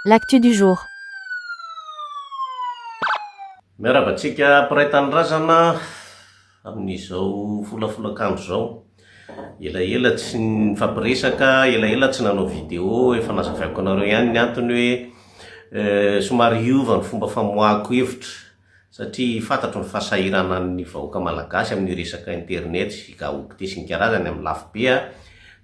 L'actu du jour. Miarabantsika mpiray-tany razana amin'izao folafolakandro zao. Elaela tsy nifampiresaka, elaela tsy nanao vidéo, efa nazavaiko anareo ihany ny antony hoe somary hiova ny fomba famoahako hevitra satria fantatro ny fasahirana ny vahoaka malagasy amin'ny resaka internet sy gaoty sy ny karazany amin'ny lafo-be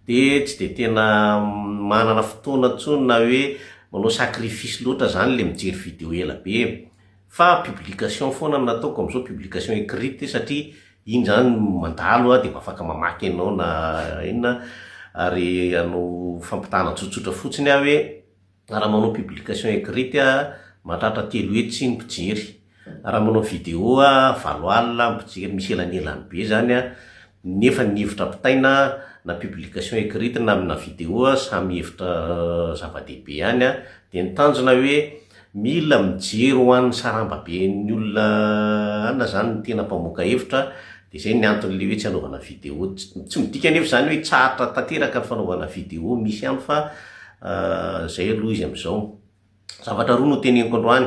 dia tsy dia tena manana fotoana intsony na hoe manao sacrifice loatra zany le mijery vidéo ela be, fa publication foana nataoko amin'izao, publication écrite satria iny zany mandalo dia afaka mamaky anao na inona ary anao fampitana tsotsotra fotsiny hoe raha manao publication écrite mahatratra 3 hetsy sy ny mpijery, raha manao vidéo 4 alina mpijery, misy elanelany be zany nefa ny hevitra pitaina na publication écrite na amina vidéo samy hevitra zava-dehibe ihany dia nitanjona hoe mila mijery ho an'ny sarambaben'ny olona ana zany ny tena mpamoaka hevitra. Dia izay ny anton'le hoe tsy hanaovana vidéo, tsy midika anefa zany hoe tsara tanteraka ny fanaovana vidéo, misy ihany fa zay aloha izy amin'izao. Zavatra roa no teneniko androany,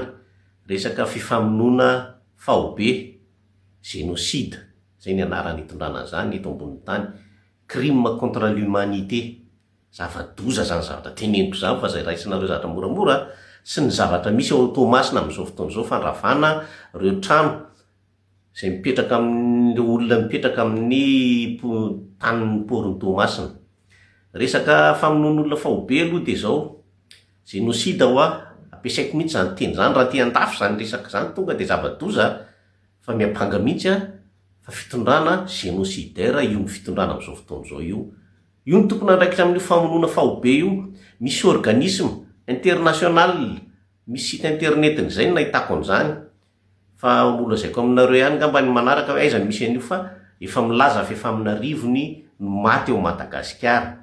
resaka fifamonoana fahobe, génocide, zay ny anarany itondrana zany eto ambonin'ny tany, crime contre l'humanité, zava-doza zany zavatra teneniko zany fa zay raisinareo zavatra moramora sy ny zavatra misy ao Tomasina amin'izao fotoana izao, fanravana ireo trano izay mipetraka amin'ny olona mipetraka amin'ny tanin'ny porin'ny Tomasina. Resaka famonoan'olona fahobe aloha dia zao génocide ampiasaiko mihitsy zany teny zany raha te-handafy zany resaka zany, tonga dia zava-doza fa miampanga mihitsy fa fitondrana génocidaire io ny fitondrana amin'izao fotoana izao io. Io ny tokony andraikitra amin'ny famonoana fahobe io. Misy organisme international, misy site internetiny zay no nahitako an'izany, fa molazaiko aminareo ihany ngamba ny manaraka hoe aiza misy an'io fa efa milaza fa efa amina rivony no maty ao Madagasikara,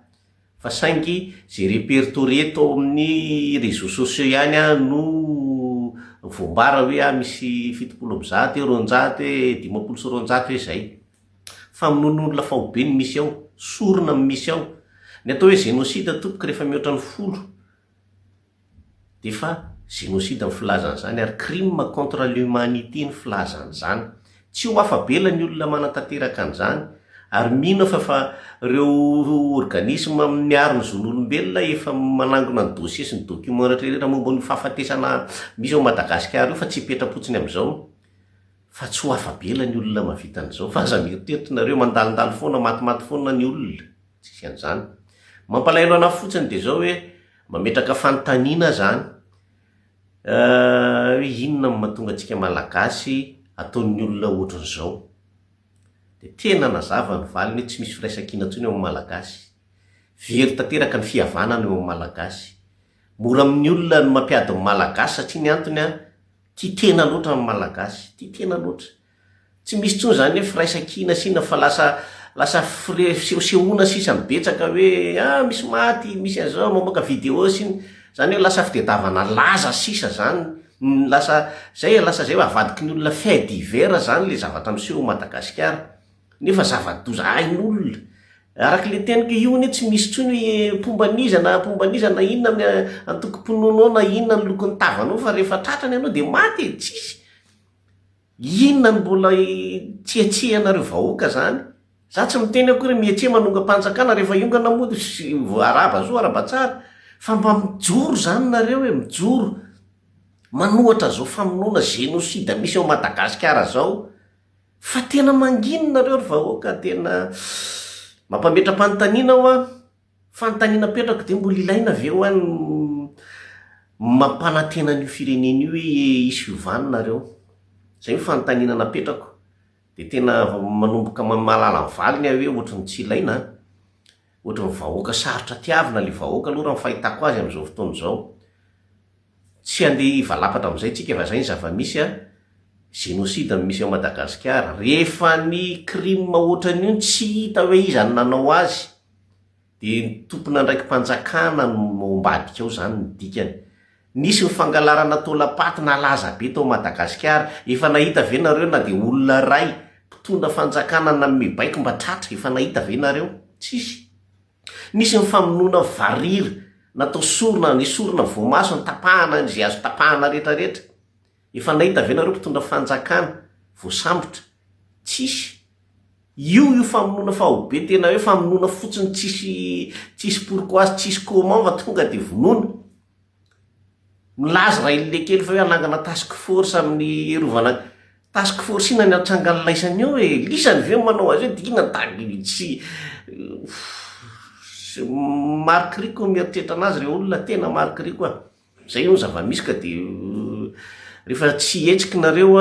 fa saingy zay répertorié tao amin'ny réseaux sociaux ihany no voambara hoe misy 700 roanjato 500 hoe zay. Famonoan'olona fahobe ny misy ao, sorona misy ao. Ny atao hoe génocide tompoko rehefa mihoatra ny 10 dia fa génocide ny filazana zany ary crime contre l'humanité ny filazana zany. Tsy ho afabela ny olona manatanteraka an'izany ary mino fa ireo organisme miaro ny zon'olombelona efa manangona ny dossier sy ny document rehetrarehetra momba ny fahafatesana misy ao Madagasikara io fa tsy hipetra-potsiny amin'izao, fa tsy ho afabela ny olona mavita an'izao. Fa aza mieritreritry nareo mandalindalo foana, matimaty foana ny olona, tsisy an'izany. Mampalahelo anahy fotsiny dia zao hoe mametraka fanontaniana zany hoe inona no mahatonga antsika malagasy ataon'ny olona ohatran'izao. Dia tena nazava ny valiny hoe tsy misy firaisan-kina intsony eo amin'ny malagasy, very tanteraka ny fihavanana eo amin'ny malagasy. Mora amin'ny olona ny mampiady ny malagasy satria ny antony tia tena loatra amin'ny malagasy, tia tena loatra. Tsy misy tsony zany hoe firaisan-kina sina fa lasa sehosehoana sisa mibetsaka hoe misy maty, misy an'izao, mamoaka vidéo siny, zany hoe lasa fitadiavana laza sisa zany, lasa zay hoe avadiky ny olona fait divers zany le zavatra miseho Madagasikara, nefa zava-doza ain'olona. Araka le teniko io ny tsy misy tsony hoe pomban'iza na inona antokom-ponoanao na inona ny lokon'ny tavanao, fa rehefa tratrany ianao dia maty, tsisy. Inona ny mbola tsiatsianareo vahoaka zany? Za tsy miteny akory mihetsia manonga-panjakana rehefa iongana mody araba zo araba tsara, fa mba mijoro zany nareo mijoro manohatra zao famonoana génocide misy ao Madagasikara zao. Fa tena mangino nareo ry vahoaka, tena mampametra-panontaniana ao fanontaniana petrako dia mbola ilaina ve ho any mampanantena n'io firenena io hoe isy fiovana nareo. Zay fanontaniana napetrako. Dia tena manomboka malala ny valiny hoe ohatrany tsy ilaina, ohatrany vahoaka sarotra tiavina le vahoaka aloha raha ny fahitako azy amin'izao fotoana izao. Tsy handeha hivalapatra amin'izay tsika fa zay ny zava-misy génocide misy ao Madagasikara. Rehefa ny crime ohatran'io tsy hita hoe iza ny nanao azy dia ny tompona ndraiky mpanjakana no mbadika ao zany ny dikany. Nisy ny fangalarana taolapaty nalaza be tao Madagasikara, efa nahita ve nareo na dia olona ray mpitondra fanjakana na mebaiko mba tratra, efa nahita ve nareo? Tsisy. Nisy ny famonoana variry natao sorona ny sorona voamaso ny tapahana zay azo tapahana rehetrarehetra. Efa nahita ve nareo mpitondra fanjakana voasambotra tsisy io famonona fahobe tena hoe famonona fotsiny tsisy pourquoi tsisy comment fa tonga de vonona milaza raha ile kely fa hoe anangana task force amin'ny rovana task force ina ny atrangany laisany eo hoe lisany ve manao azy hoe dina tagy tsy marikiriko mieritreritra anazy re olona tena marikiriko zay io zava-misy ka de rehefa tsy etsiky nareo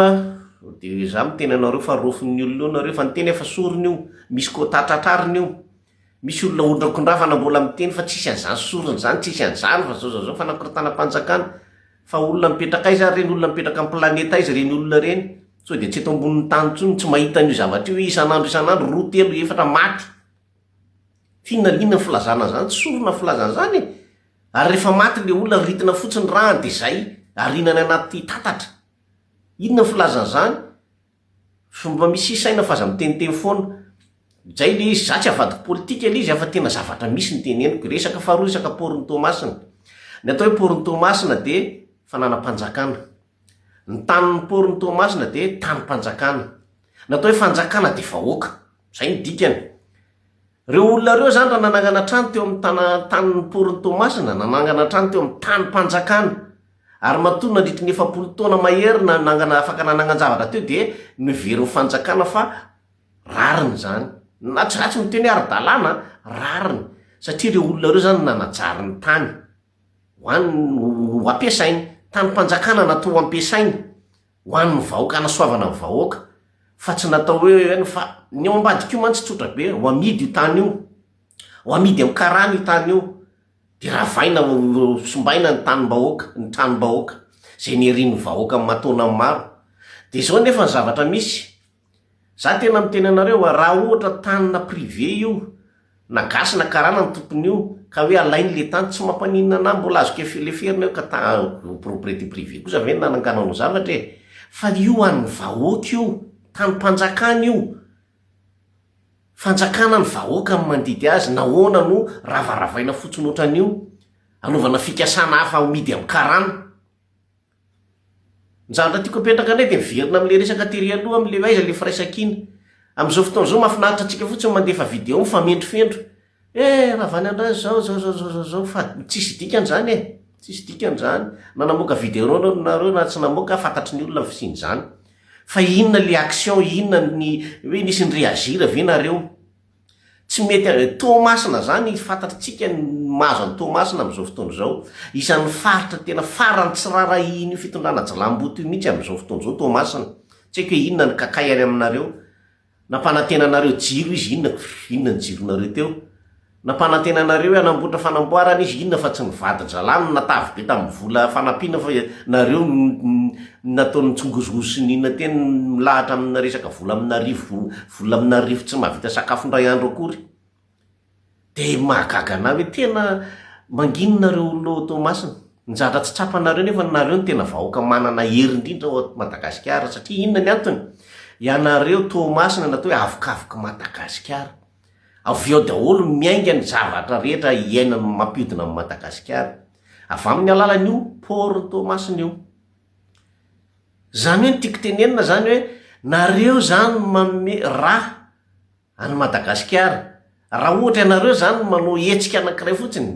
de za miteny anareo fa rofin'ny olona io nareo fa nyteny efa sorony io misy ko tatratrariny io misy olona ondrakondravana mbola miteny fa tsisy an'izany sorony zany tsisy an'izany fa zao fa nakoratana-panjakana fa olona mipetraka aiza reny olona mipetraka amin'ny planeta aiza reny olona reny so de tsy eto ambonin'ny tany tsony tsy mahita n'io zavatra io isan'andro roa telo efatra maty finalina ny filazana zany tsy sorona filazana zany ary rehefa maty le olona ritina fotsiny raha de zay arinany anaty tatatra inona filazana zany fomba misy saina fa aza miteniteny foana zay le izy za tsy avadiko politika le izy afa tena zavatra misy ny teneniko resaka faharoa resaka porony tomasina ny atao hoe porony tomasina de fananam-panjakana ny tanin'ny porony tomasina de tany-panjakana ny atao hoe fanjakana de vahoaka zay ny dikany reo olona reo zany raha nanangana trano teo amin'ny tanin'ny porony tomasina nanangana trano teo amin'ny tany-panjakana ary matoa nandritry ny 7 taona mahery afaka nanangan-javatra teo de miveryn'ny fanjakana fa rariny zany na tsy ratsy miteny ara-dalàna rariny satria reo olona reo zany nanajary ny tany ho ampiasainy tany-panjakana natao ampiasainy ho an'ny vahoaka anasoavana ny vahoaka fa tsy natao hoe fa ny ao ambadika io mantsy tsotra be ho amidy io tany io ho amidy amin'ny karana io tany io de ravaina sombaina ny tanym-bahoaka ny tranom-bahoaka zay nyerin'ny vahoaka amin'ny matona maro de zao nefa ny zavatra misy za tena miteny anareo raha ohatra tanina privé io na gasy na karana ny tompony io ka hoe alainy le tany tsy mampaninana na mbola azoko efeleferina eo ka propriété privé kosa ve nananganao zavatra fa io an'ny vahoaka io tany-panjakana io fanjakana ny vahoaka ny mandidy azy nahoana no ravaravaina fotsiny ohatran'io anaovana fikasana hafa midy amin'ny karana ny zavatra tiako apetraka indray de miverina am'le resaka tery aloha am'le aiza le firaisakina am'izao fotoana zao mahafinaritra antsika fotsiny mandefa video mifamendrofendro rahavany andrazy zao fa tsisy dikany zany tsisy dikany zany na namoaka video nareo na tsy namoaka fantatry ny olona fisiny zany fa inona le action inona ny hoe nisy ny réagir ve nareo tsy mety tomasina zany fantatritsika mahazo any tomasina am'izao fotoana zao isan'ny faritra tena farany tsy rara iny fitondrana jalamboto io mihitsy am'izao fotoana zao tomasina tsy haiko hoe inona ny kakay any aminareo nampanantenanareo jiro izy inona ny jironareo teo nampanantenanareo anamboatra fanamboarana izy inona fa tsy nivady-jalany natavy be tamin'ny vola fanampiana fa nareo nataony tsongozosy ny inona teny milahatra amina resaka vola aminarivo tsy mahavita sakafo ndray andro akory de mahagaga na hoe tena manginonareo olona tomasina ny zavatra tsy tsapanareo nefa nareo ny tena vahoaka manana hery indrindra ao Madagasikara satria inona ny antony ianareo tomasina natao hoe avokavoka Madagasikara avy eo daholo miainga ny zavatra rehetra iainany mampiodina amin'ny Madagasikara avy amin'ny alalan'io porony tomasina io zany hoe ny tiako tenenina zany hoe nareo zany manome raha any Madagasikara raha ohatra ianareo zany manao hetsika anankiray fotsiny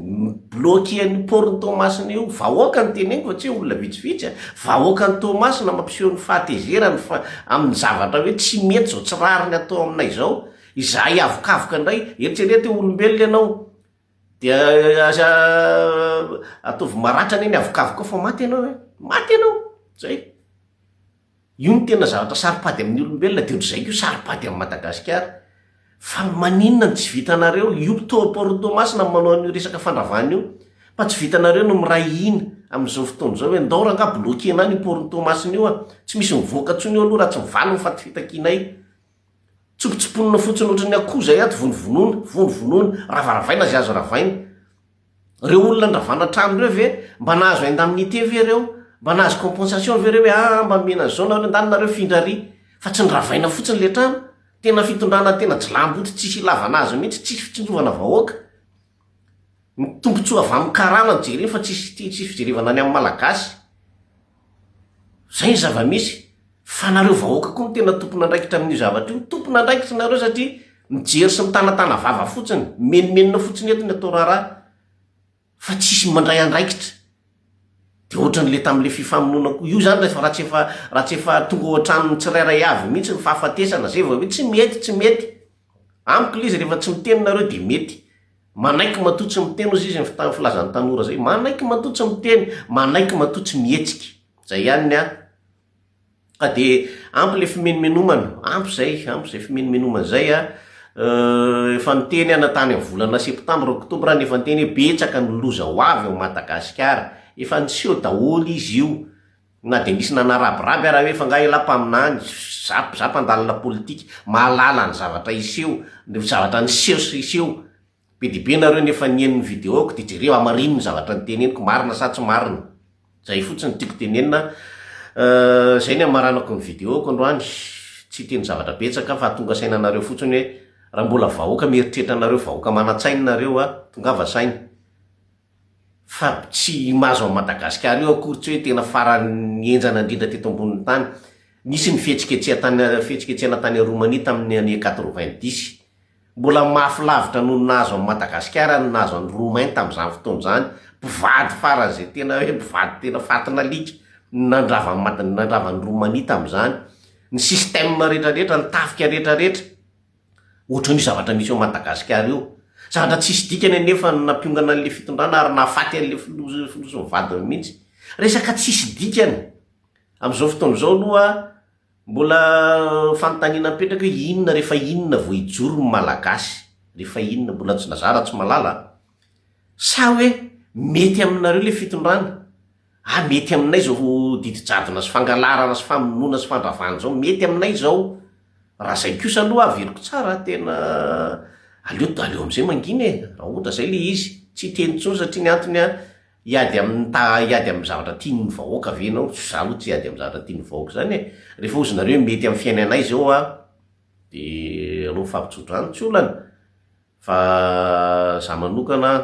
bloqué ny porony tomasina io vahoaka ny teneniko fa tsy olona vitsivitsy vahoaka ny tomasina mampiseho ny fahatezerany amin'ny zavatra hoe tsy mety zao tsy rariny atao aminay zao izay avokavoka indray eritserety olombelona ianao de ataovy maratra ny avokavoka fa maty ianao zay io ny tena zavatra saripady amin'ny olombelona de zay io saripady amin'ny Madagasikara fa maninona ny tsy vitanareo io porony tomasina manao an'io resaka fandravana io fa tsy vitanareo no miray ina am'izao fotoana zao hoe ndao ranga bloqué na ny porony tomasina io tsy misy mivoaka tsony io aloha raha tsy mivaly ny fatifitakinay tsopotsoponina fotsiny ohatrany akoho zay ato vonovonona ravaravaina zay azo ravaina reo olona ndravana trano reo ve mba nahazo indemnité ve reo mba nahazo compensation ve reo hoe mba mena zao nareo ndanynareo findrary fa tsy niravaina fotsiny le trano tena fitondrana tena jilamboty tsisy ilavana azy mihitsy tsisy fitsindrovana vahoaka ny tombontsoa avy amin'ny karana ny jereny fa tsisy fijerevana any amin'ny malagasy. Zay ny zava-misy. Fa nareo vahoaka koa no tena tompona andraikitra amin'io zavatra io. Tompona andraikitra nareo satria mijery sy mitanatana vava fotsiny, menimenina fotsiny eto ny atao raharaha, fa tsisy mandray andraikitra. De ohatran'le tamin'le fifamonoana koa io zany raha tsy efa tonga ao an-tranony tsirairay avy mihitsy ny fahafatesana zay vao hoe tsy mety. Amiko le izy rehefa tsy miteny nareo de mety. Manaiky matotsy miteny ozy izy ny filazan'ny tanora zay. Manaiky matotsy miteny, manaiky matotsy mihetsika. Zay ihany ny ka de ampy le fimenomenomana, ampy zay fimenomenomana zay efa niteny ana tany amin'ny volana septambra oktobra nefa niteny hoe betsaka ny loza ho avy ao Madagasikara. Efa niseho daholo izy io. Na de misy nanarabiraby raha hoe fa nga ela-paminany zapandalina politika mahalala ny zavatra iseho, ny zavatra niseho sy iseho. Be de be nareo nefa nieniny vidéoko de jereo amarino ny zavatra niteneniko, marina sa tsy marina. Zay fotsiny tiako tenenina. Zay ny amaranako ny vidéoko androany. Tsy teny zavatra betsaka fa tonga saina nareo fotsiny hoe raha mbola vahoaka mieritreritra nareo, vahoaka manatsainy nareo tongava sainy. Fa tsy mahazo amin'ny Madagasikara io akory tsy hoe tena farany enjana indrindra teto ambonin'ny tany. Nisy ny fihetsiketsehana tany Roumanie tamin'ny année 90. Mbola mafy lavitra noho nahazo amin'ny Madagasikara no nahazo an'ny Roumain tamin'izany fotoana zany. Mpivady farany zay tena hoe mpivady tena fatina lika nandravan'ny Roumanie tamin'izany. Ny système rehetrarehetra, ny tafika rehetrarehetra ohatran'io zavatra misy ao Madagasikara io. Zavatra tsisy dikany anefa nampiongana an'le fitondrana ary nahafaty an'le filoso mivadiny mihitsy. Resaka tsisy dikany. Amin'izao fotoana izao aloha mbola fanontaniana mipetraka hoe inona rehefa inona vao hijoro ny malagasy. Rehefa inona mbola tsy nazara tsy malala. Sa hoe mety aminareo le fitondrana? Mety aminay zao didijadona sy fangalarana sy famonoana sy fandravana zao, mety aminay zao. Raha zay kosa aloha averiko tsara tena aleo am'izay mangina raha ohatra zay le izy. Tsy teny intsony satria ny antony hiady amin'ny zavatra tian'ny vahoaka venao. Za aloha tsy hiady amin'ny zavatra tian'ny vahoaka zany rehefa ozy nareo mety amin'ny fiainanay zao de aleo fampitsodrano tsy olana. Fa za manokana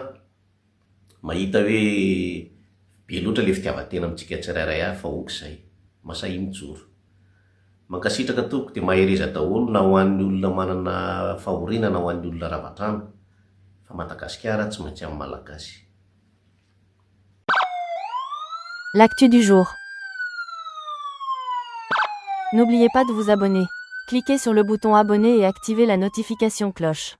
mahita hoe be loatra le fitiavatena amintsika tsirairay avy fa oka zay. Masahy mijoro. Mankasitraka tompoko de mahereza daholo na ho an'ny olona manana fahoriana na ho an'ny olona ravatrano. Fa Madagasikara tsy maintsy amin'ny malagasy. L'actu du jour. N'oubliez pas de vous abonner. Cliquez sur le bouton abonner et activez la notification cloche.